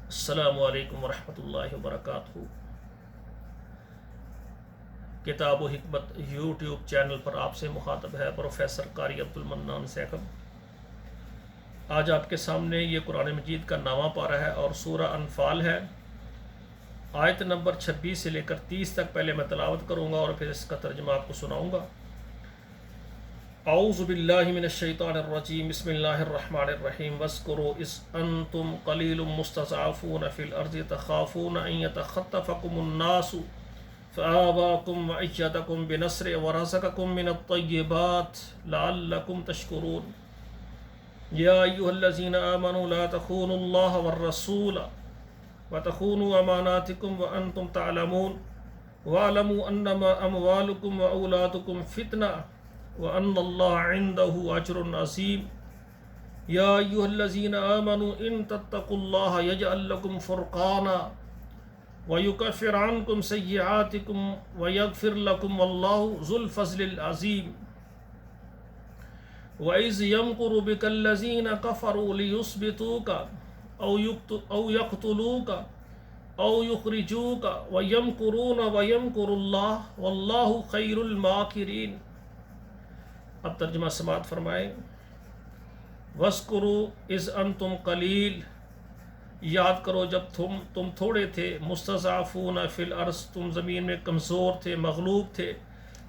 السلام علیکم ورحمۃ اللہ وبرکاتہ۔ کتاب و حکمت یوٹیوب چینل پر آپ سے مخاطب ہے پروفیسر قاری عبدالمنان سیکم۔ آج آپ کے سامنے یہ قرآن مجید کا 9واں پارہ ہے اور سورہ انفال ہے۔ آیت نمبر 26 سے لے کر 30 تک پہلے میں تلاوت کروں گا اور پھر اس کا ترجمہ آپ کو سناؤں گا۔ اعوذ باللہ من الشیطان الرجیم، بسم اللہ الرحمن الرحیم۔ واذکروا اذ انتم قلیل مستضعفون فی الارض تخافون ان یتخطفکم الناس فآواکم وأیدکم بنصرہ ورزقکم من الطیبات لعلکم تشکرون۔ یا ایھا الذین آمنوا لا تخونوا اللہ والرسول وتخونوا اماناتکم وانتم تعلمون واعلموا انما اموالکم واولادکم فتنہ وان اللہ عندہ اجر عظیم۔ یا ایھا الذین آمنوا ان تتقوا اللہ یجعل لکم فرقانا وَيُكَفِّرْ عَنْكُمْ سَيِّئَاتِكُمْ وَيَغْفِرْ لَكُمْ وَاللَّهُ ذُو الْفَضْلِ الْعَظِيمِ۔ وَإِذْ يَمْكُرُ بِكَ الَّذِينَ كَفَرُوا لِيُثْبِتُوكَ أَوْ يَقْتُلُوكَ أَوْ يُخْرِجُوكَ وَيَمْكُرُونَ وَيَمْكُرُ اللَّهُ وَاللَّهُ خَيْرُ الْمَاكِرِينَ۔ اب ترجمہ سماعت فرمائیں۔ وَاذْكُرُوا إِذْ أَنْتُمْ قَلِيلٌ، یاد کرو جب تم تھوڑے تھے، مستضعفون فی الارض، تم زمین میں کمزور تھے، مغلوب تھے،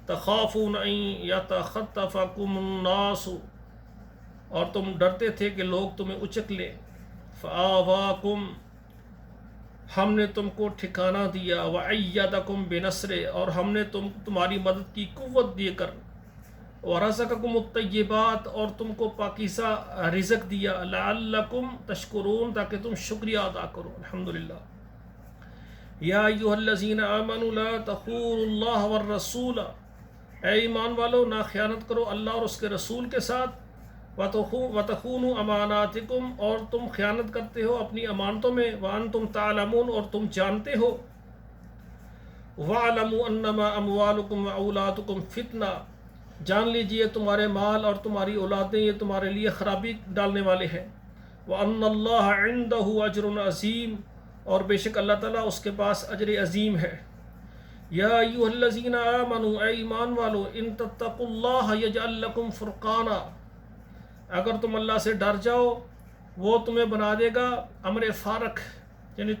تخافون ان یتخطفکم الناس، اور تم ڈرتے تھے کہ لوگ تمہیں اچک لیں، فآواکم، ہم نے تم کو ٹھکانہ دیا، وأیدکم بنصرہ، اور ہم نے تمہاری مدد کی قوت دے کر، ورزقکم الطیبات، اور تم کو پاکیزہ رزق دیا، لعلکم تشکرون، تاکہ تم شکریہ ادا کرو۔ الحمدللہ۔ یا ایھا الذین آمنوا لا تخونوا اللہ والرسول، اے ایمان والو نہ خیانت کرو اللہ اور اس کے رسول کے ساتھ، وتخونوا اماناتکم، اور تم خیانت کرتے ہو اپنی امانتوں میں، وانتم تعلمون، اور تم جانتے ہو، واعلموا انما اموالکم واولادکم فتنہ، جان لیجئے تمہارے مال اور تمہاری اولادیں یہ تمہارے لیے خرابی ڈالنے والے ہیں، وَأَنَّ اللَّهَ عِندَهُ أَجْرٌ عَظِيمٌ، اور بے شک اللہ تعالیٰ اس کے پاس اجر عظیم ہے۔ یا ایھا الذین آمنوا، اے ایمان والو، ان تتقوا اللہ یجعل لکم فرقانا، اگر تم اللہ سے ڈر جاؤ وہ تمہیں بنا دے گا امر فارق، یعنی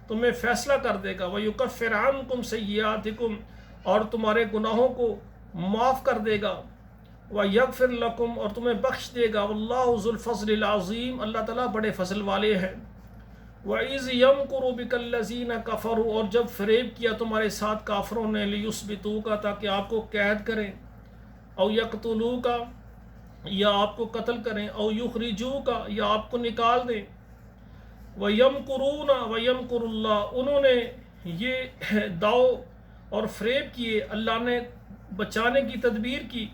تمہیں فیصلہ کر دے گا، وَيُكَفِّرْ عَنْكُمْ سَيِّئَاتِكُمْ، اور تمہارے گناہوں کو معاف کر دے گا، وَيَغْفِرْ لَكُمْ، اور تمہیں بخش دے گا، وَاللَّهُ ذُو الْفَضْلِ الْعَظِيمِ، اللہ تعالیٰ بڑے فضل والے ہیں۔ وَإِذْ يَمْكُرُ بِكَ الَّذِينَ كَفَرُوا، اور جب فریب کیا تمہارے ساتھ کافروں نے، لِيُثْبِتُوكَ، تاکہ آپ کو قید کریں، أَوْ يَقْتُلُوكَ، یا آپ کو قتل کریں، أَوْ يُخْرِجُوكَ، یا آپ کو نکال دیں، وَيَمْكُرُونَ وَيَمْكُرُ اللَّهُ، انہوں نے یہ داؤ اور فریب کیے، اللہ نے بچانے کی تدبیر کی،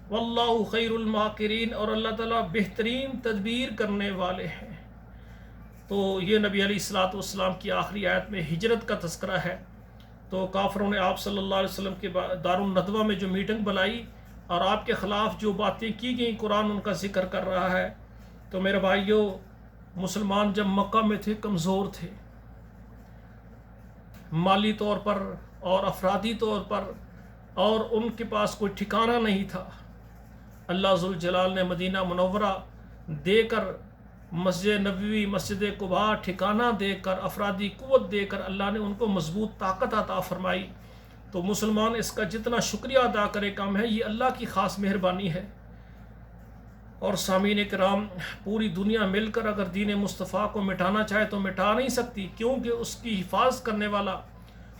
واللہ خیر الماکرین، اور اللہ تعالیٰ بہترین تدبیر کرنے والے ہیں۔ تو یہ نبی علیہ السلام کی آخری آیت میں ہجرت کا تذکرہ ہے۔ تو کافروں نے آپ صلی اللہ علیہ وسلم کے دار الندوہ میں جو میٹنگ بنائی اور آپ کے خلاف جو باتیں کی گئیں، قرآن ان کا ذکر کر رہا ہے۔ تو میرے بھائیوں، مسلمان جب مکہ میں تھے کمزور تھے، مالی طور پر اور افرادی طور پر، اور ان کے پاس کوئی ٹھکانہ نہیں تھا۔ اللہ ذوالجلال نے مدینہ منورہ دے کر، مسجد نبوی، مسجد قباء ٹھکانہ دے کر، افرادی قوت دے کر اللہ نے ان کو مضبوط طاقت عطا فرمائی۔ تو مسلمان اس کا جتنا شکریہ ادا کرے کم ہے، یہ اللہ کی خاص مہربانی ہے۔ اور سامعین کرام، پوری دنیا مل کر اگر دین مصطفیٰ کو مٹانا چاہے تو مٹا نہیں سکتی، کیونکہ اس کی حفاظت کرنے والا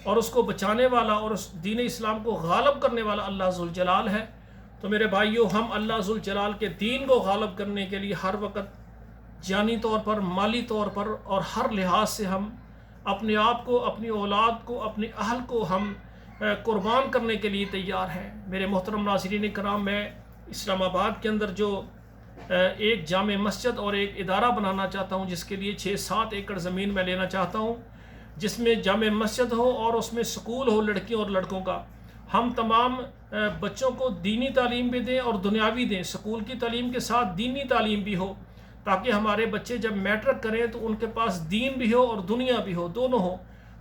اور اس کو بچانے والا اور اس دین اسلام کو غالب کرنے والا اللہ ذوالجلال ہے۔ تو میرے بھائیوں، ہم اللہ ذوالجلال کے دین کو غالب کرنے کے لیے ہر وقت جانی طور پر، مالی طور پر اور ہر لحاظ سے ہم اپنے آپ کو، اپنی اولاد کو، اپنے اہل کو ہم قربان کرنے کے لیے تیار ہیں۔ میرے محترم ناظرین کرام، میں اسلام آباد کے اندر جو ایک جامع مسجد اور ایک ادارہ بنانا چاہتا ہوں، جس کے لیے 6-7 ایکڑ زمین میں لینا چاہتا ہوں، جس میں جامع مسجد ہو اور اس میں سکول ہو لڑکیوں اور لڑکوں کا۔ ہم تمام بچوں کو دینی تعلیم بھی دیں اور دنیاوی دیں، سکول کی تعلیم کے ساتھ دینی تعلیم بھی ہو، تاکہ ہمارے بچے جب میٹرک کریں تو ان کے پاس دین بھی ہو اور دنیا بھی ہو، دونوں ہو۔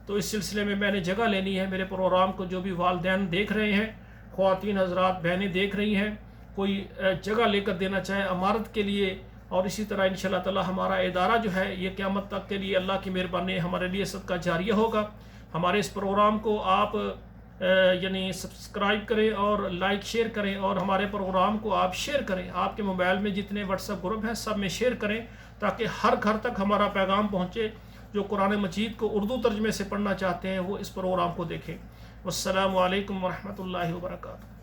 تو اس سلسلے میں نے جگہ لینی ہے۔ میرے پروگرام کو جو بھی والدین دیکھ رہے ہیں، خواتین حضرات بہنیں دیکھ رہی ہیں، کوئی جگہ لے کر دینا چاہے عمارت کے لیے، اور اسی طرح انشاءاللہ تعالی ہمارا ادارہ جو ہے یہ قیامت تک کے لیے اللہ کی مہربانی ہمارے لیے صدقہ جاریہ ہوگا۔ ہمارے اس پروگرام کو آپ یعنی سبسکرائب کریں اور لائک شیئر کریں، اور ہمارے پروگرام کو آپ شیئر کریں، آپ کے موبائل میں جتنے واٹس ایپ گروپ ہیں سب میں شیئر کریں، تاکہ ہر گھر تک ہمارا پیغام پہنچے۔ جو قرآن مجید کو اردو ترجمے سے پڑھنا چاہتے ہیں وہ اس پروگرام کو دیکھیں۔ والسلام علیکم ورحمۃ اللہ وبرکاتہ۔